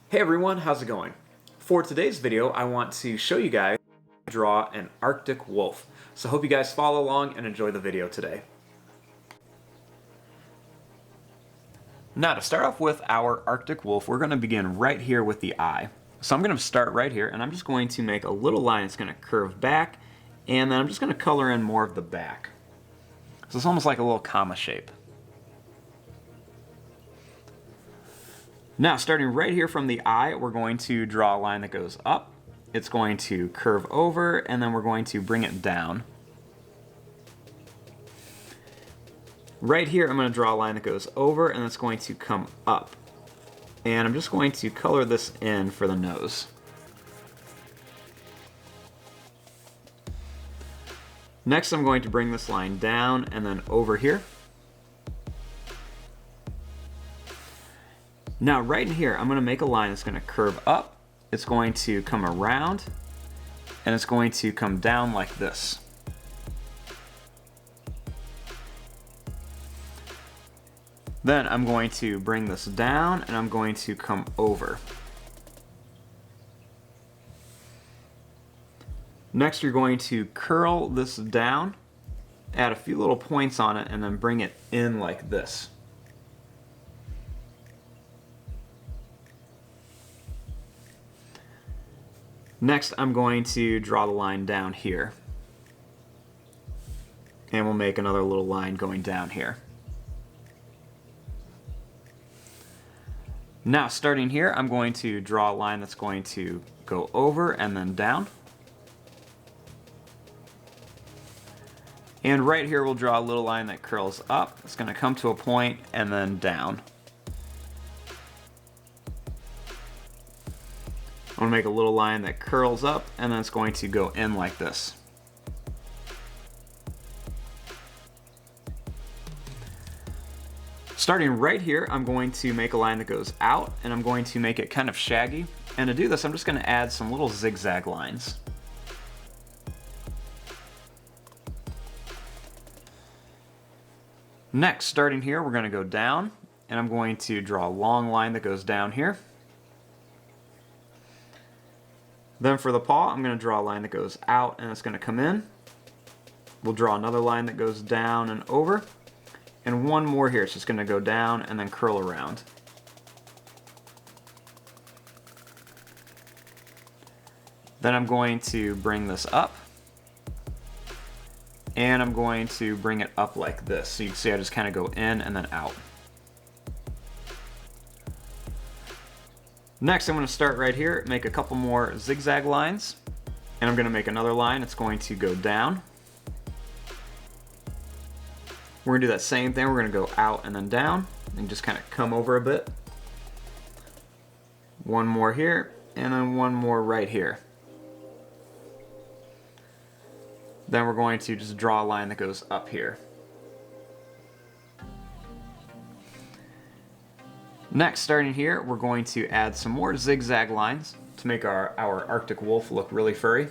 Hey everyone, how's it going? For today's video, I want to show you guys how to draw an Arctic wolf. So I hope you guys follow along and enjoy the video today. Now to start off with our Arctic wolf, we're going to begin right here with the eye. So I'm going to start right here and I'm just going to make a little line that's going to curve back, and then I'm just going to color in more of the back. So it's almost like a little comma shape. Now, starting right here from the eye, we're going to draw a line that goes up. It's going to curve over, and then we're going to bring it down. Right here, I'm going to draw a line that goes over, and it's going to come up. And I'm just going to color this in for the nose. Next, I'm going to bring this line down and then over here. Now right in here, I'm going to make a line that's going to curve up, it's going to come around, and it's going to come down like this. Then I'm going to bring this down and I'm going to come over. Next, you're going to curl this down, add a few little points on it, and then bring it in like this. Next, I'm going to draw the line down here. And we'll make another little line going down here. Now, starting here, I'm going to draw a line that's going to go over and then down. And right here, we'll draw a little line that curls up. It's going to come to a point and then down. I'm going to make a little line that curls up, and then it's going to go in like this. Starting right here, I'm going to make a line that goes out, and I'm going to make it kind of shaggy. And to do this, I'm just going to add some little zigzag lines. Next, starting here, we're going to go down, and I'm going to draw a long line that goes down here. Then for the paw, I'm going to draw a line that goes out and it's going to come in. We'll draw another line that goes down and over. And one more here. It's just going to go down and then curl around. Then I'm going to bring this up. And I'm going to bring it up like this. So you can see I just kind of go in and then out. Next, I'm going to start right here, make a couple more zigzag lines, and I'm going to make another line. It's going to go down. We're going to do that same thing. We're going to go out and then down, and just kind of come over a bit. One more here, and then one more right here. Then we're going to just draw a line that goes up here. Next, starting here, we're going to add some more zigzag lines to make our Arctic wolf look really furry.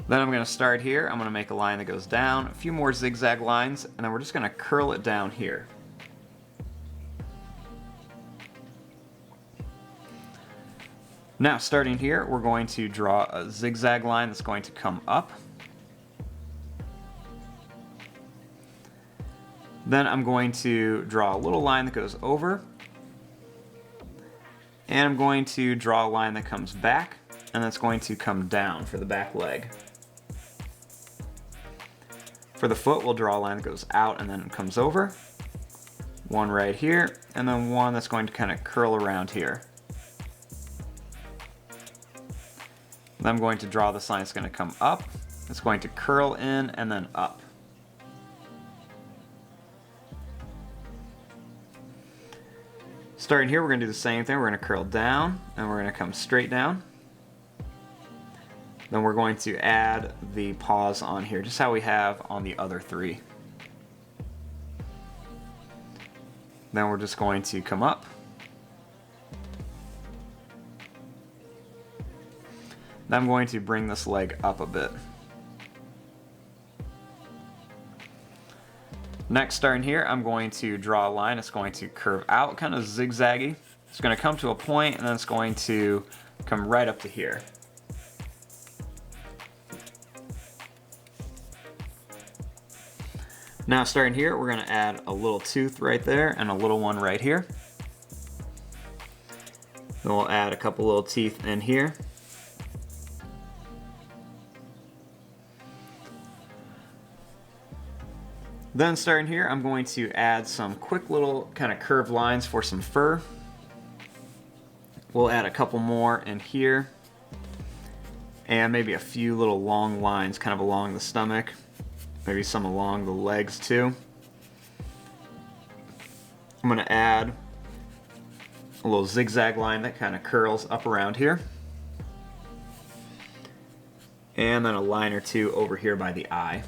Then I'm going to start here. I'm going to make a line that goes down, a few more zigzag lines, and then we're just going to curl it down here. Now, starting here, we're going to draw a zigzag line that's going to come up. Then I'm going to draw a little line that goes over. And I'm going to draw a line that comes back, and that's going to come down for the back leg. For the foot, we'll draw a line that goes out and then it comes over. One right here, and then one that's going to kind of curl around here. Then I'm going to draw this line that's going to come up. It's going to curl in and then up. Starting here, we're going to do the same thing. We're going to curl down, and we're going to come straight down. Then we're going to add the paws on here, just how we have on the other three. Then we're just going to come up. Then I'm going to bring this leg up a bit. Next, starting here, I'm going to draw a line. It's going to curve out, kind of zigzaggy. It's going to come to a point, and then it's going to come right up to here. Now starting here, we're going to add a little tooth right there and a little one right here. Then we'll add a couple little teeth in here. Then starting here, I'm going to add some quick little kind of curved lines for some fur. We'll add a couple more in here. And maybe a few little long lines kind of along the stomach. Maybe some along the legs too. I'm going to add a little zigzag line that kind of curls up around here. And then a line or two over here by the eye.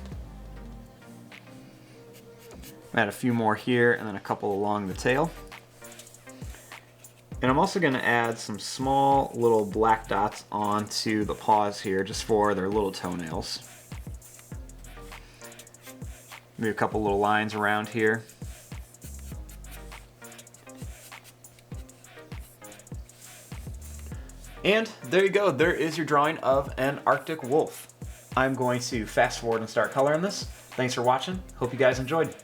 Add a few more here and then a couple along the tail. And I'm also going to add some small little black dots onto the paws here just for their little toenails. Maybe a couple little lines around here. And there you go, there is your drawing of an Arctic wolf. I'm going to fast forward and start coloring this. Thanks for watching, hope you guys enjoyed.